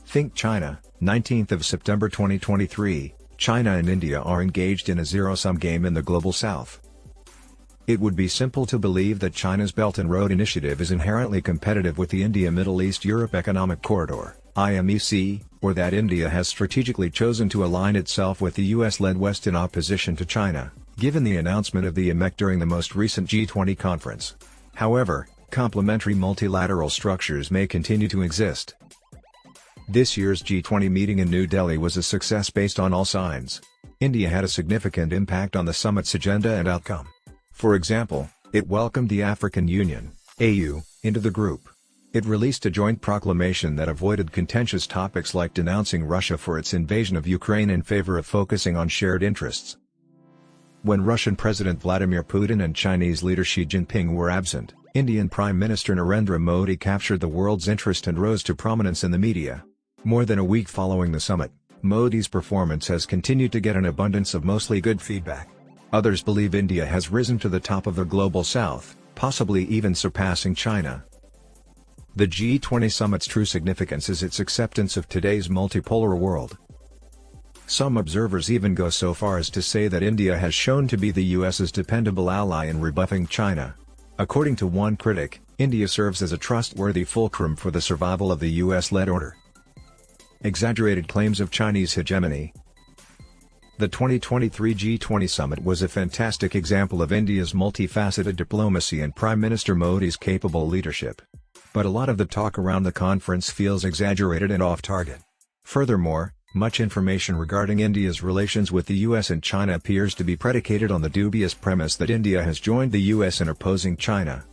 Think China, 19th of September 2023, China and India are engaged in a zero-sum game in the Global South. It would be simple to believe that China's Belt and Road Initiative is inherently competitive with the India-Middle East-Europe Economic Corridor, IMEC, or that India has strategically chosen to align itself with the US-led West in opposition to China, given the announcement of the IMEC during the most recent G20 conference. However, complementary multilateral structures may continue to exist. This year's G20 meeting in New Delhi was a success based on all signs. India had a significant impact on the summit's agenda and outcome. For example, it welcomed the African Union, AU, into the group. It released a joint proclamation that avoided contentious topics like denouncing Russia for its invasion of Ukraine in favor of focusing on shared interests. When Russian President Vladimir Putin and Chinese leader Xi Jinping were absent, Indian Prime Minister Narendra Modi captured the world's interest and rose to prominence in the media. More than a week following the summit, Modi's performance has continued to get an abundance of mostly good feedback. Others believe India has risen to the top of the Global South, possibly even surpassing China. The G20 summit's true significance is its acceptance of today's multipolar world. Some observers even go so far as to say that India has shown to be the US's dependable ally in rebuffing China. According to one critic, India serves as a trustworthy fulcrum for the survival of the US-led order. Exaggerated claims of Chinese hegemony. The 2023 G20 summit was a fantastic example of India's multifaceted diplomacy and Prime Minister Modi's capable leadership. But a lot of the talk around the conference feels exaggerated and off-target. Furthermore, much information regarding India's relations with the US and China appears to be predicated on the dubious premise that India has joined the US in opposing China.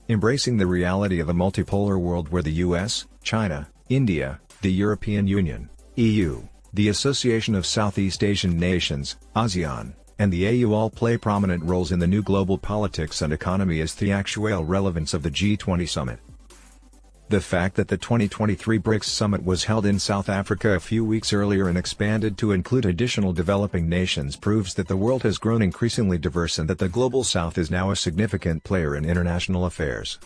Embracing the reality of a multipolar world where the US, China, India, the European Union, EU, the Association of Southeast Asian Nations, ASEAN, and the AU all play prominent roles in the new global politics and economy is the actual relevance of the G20 summit. The fact that the 2023 BRICS summit was held in South Africa a few weeks earlier and expanded to include additional developing nations proves that the world has grown increasingly diverse and that the Global South is now a significant player in international affairs.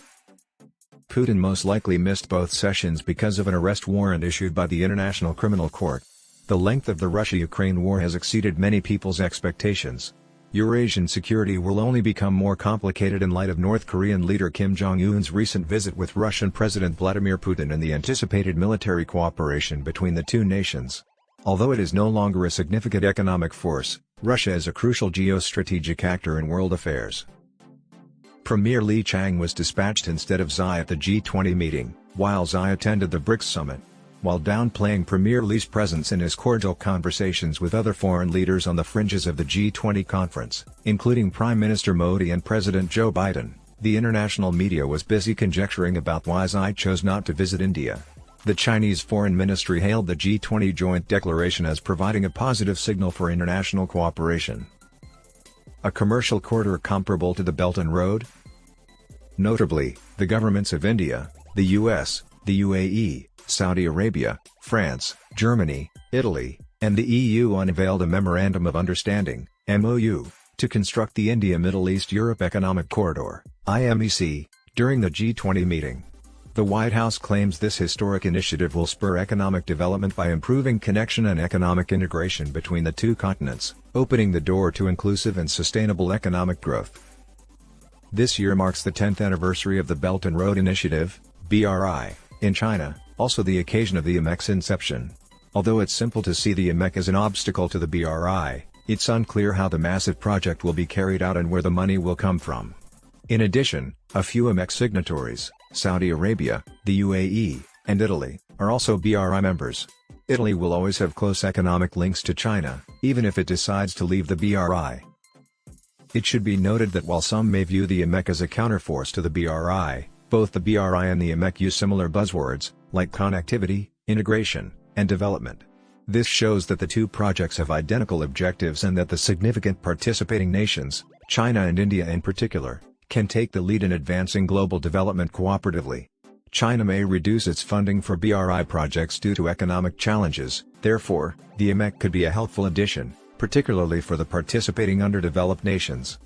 Putin most likely missed both sessions because of an arrest warrant issued by the International Criminal Court. The length of the Russia-Ukraine war has exceeded many people's expectations. Eurasian security will only become more complicated in light of North Korean leader Kim Jong-un's recent visit with Russian President Vladimir Putin and the anticipated military cooperation between the two nations. Although it is no longer a significant economic force, Russia is a crucial geostrategic actor in world affairs. Premier Li Qiang was dispatched instead of Xi at the G20 meeting, while Xi attended the BRICS summit. While downplaying Premier Li's presence in his cordial conversations with other foreign leaders on the fringes of the G20 conference, including Prime Minister Modi and President Joe Biden, the international media was busy conjecturing about why Xi chose not to visit India. The Chinese Foreign Ministry hailed the G20 joint declaration as providing a positive signal for international cooperation. A commercial corridor comparable to the Belt and Road? Notably, the governments of India, the US, the UAE, Saudi Arabia, France, Germany, Italy, and the EU unveiled a Memorandum of Understanding, MOU, to construct the India-Middle East-Europe Economic Corridor, IMEC, during the G20 meeting. The White House claims this historic initiative will spur economic development by improving connection and economic integration between the two continents, opening the door to inclusive and sustainable economic growth. This year marks the 10th anniversary of the Belt and Road Initiative, BRI, in China, also the occasion of the IMEC's inception. Although it's simple to see the IMEC as an obstacle to the BRI, it's unclear how the massive project will be carried out and where the money will come from. In addition, a few IMEC signatories, Saudi Arabia, the UAE, and Italy, are also BRI members. Italy will always have close economic links to China, even if it decides to leave the BRI. It should be noted that while some may view the IMEC as a counterforce to the BRI, both the BRI and the IMEC use similar buzzwords, like connectivity, integration, and development. This shows that the two projects have identical objectives and that the significant participating nations, China and India in particular, can take the lead in advancing global development cooperatively. China may reduce its funding for BRI projects due to economic challenges, therefore, the IMEC could be a helpful addition, particularly for the participating underdeveloped nations.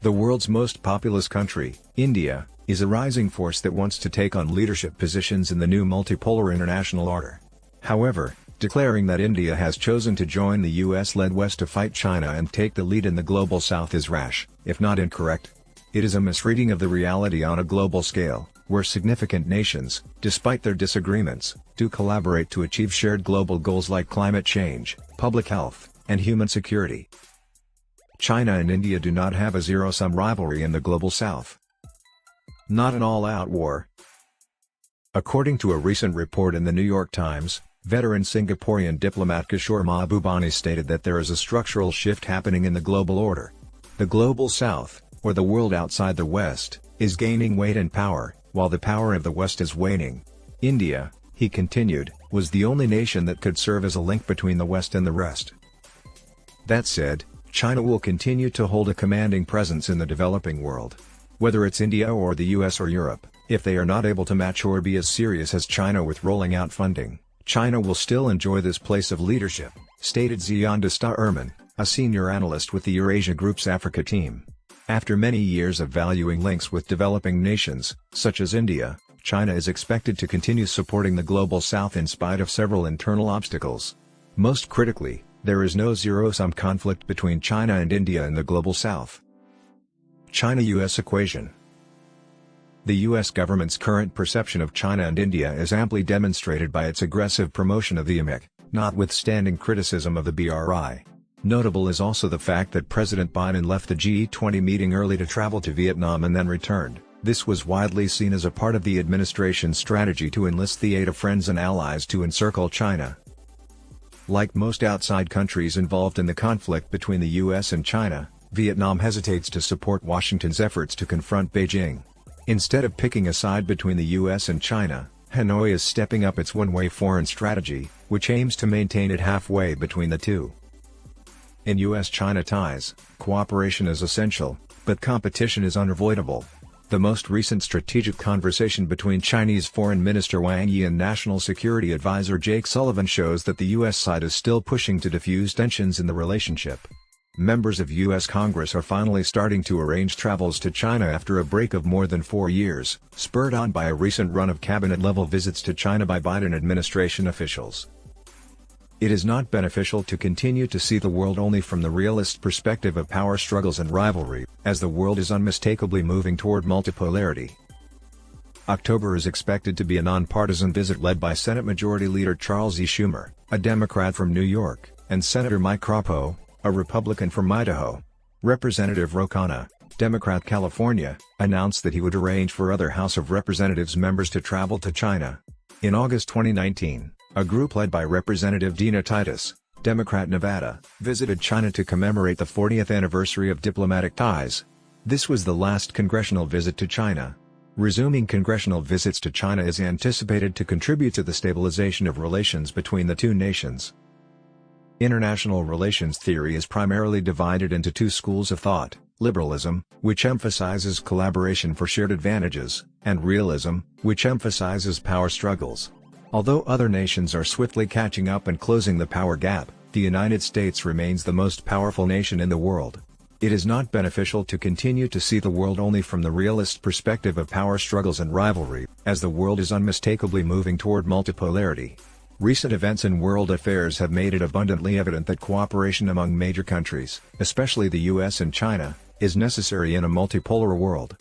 The world's most populous country, India, is a rising force that wants to take on leadership positions in the new multipolar international order. However, declaring that India has chosen to join the US-led West to fight China and take the lead in the global South is rash, if not incorrect. It is a misreading of the reality on a global scale, where significant nations, despite their disagreements, do collaborate to achieve shared global goals like climate change, public health, and human security. China and India do not have a zero-sum rivalry in the global South. Not an all-out war. According to a recent report in the New York Times, veteran Singaporean diplomat Kishore Mahbubani stated that there is a structural shift happening in the global order. The global South, or the world outside the West, is gaining weight and power, while the power of the West is waning. India, he continued, was the only nation that could serve as a link between the West and the rest. That said, China will continue to hold a commanding presence in the developing world. Whether it's India or the US or Europe, if they are not able to match or be as serious as China with rolling out funding, China will still enjoy this place of leadership, stated Ziyanda Erman, a senior analyst with the Eurasia Group's Africa team. After many years of valuing links with developing nations, such as India, China is expected to continue supporting the global South in spite of several internal obstacles. Most critically, there is no zero-sum conflict between China and India in the global South. China-US equation. The US government's current perception of China and India is amply demonstrated by its aggressive promotion of the IMEC, notwithstanding criticism of the BRI. Notable is also the fact that President Biden left the G20 meeting early to travel to Vietnam and then returned. This was widely seen as a part of the administration's strategy to enlist the aid of friends and allies to encircle China. Like most outside countries involved in the conflict between the US and China, Vietnam hesitates to support Washington's efforts to confront Beijing. Instead of picking a side between the US and China, Hanoi is stepping up its one-way foreign strategy, which aims to maintain it halfway between the two. In US-China ties, cooperation is essential, but competition is unavoidable. The most recent strategic conversation between Chinese Foreign Minister Wang Yi and National Security Advisor Jake Sullivan shows that the US side is still pushing to diffuse tensions in the relationship. Members of US Congress are finally starting to arrange travels to China after a break of more than 4 years, spurred on by a recent run of cabinet-level visits to China by Biden administration officials. It is not beneficial to continue to see the world only from the realist perspective of power struggles and rivalry, as the world is unmistakably moving toward multipolarity. October is expected to be a nonpartisan visit led by Senate Majority Leader Charles E. Schumer, a Democrat from New York, and Senator Mike Crapo, a Republican from Idaho. Representative Ro Khanna, Democrat California, announced that he would arrange for other House of Representatives members to travel to China. In August 2019, a group led by Representative Dina Titus, Democrat Nevada, visited China to commemorate the 40th anniversary of diplomatic ties. This was the last congressional visit to China. Resuming congressional visits to China is anticipated to contribute to the stabilization of relations between the two nations. International relations theory is primarily divided into two schools of thought: liberalism, which emphasizes collaboration for shared advantages, and realism, which emphasizes power struggles. Although other nations are swiftly catching up and closing the power gap, the United States remains the most powerful nation in the world. It is not beneficial to continue to see the world only from the realist perspective of power struggles and rivalry, as the world is unmistakably moving toward multipolarity. Recent events in world affairs have made it abundantly evident that cooperation among major countries, especially the US and China, is necessary in a multipolar world.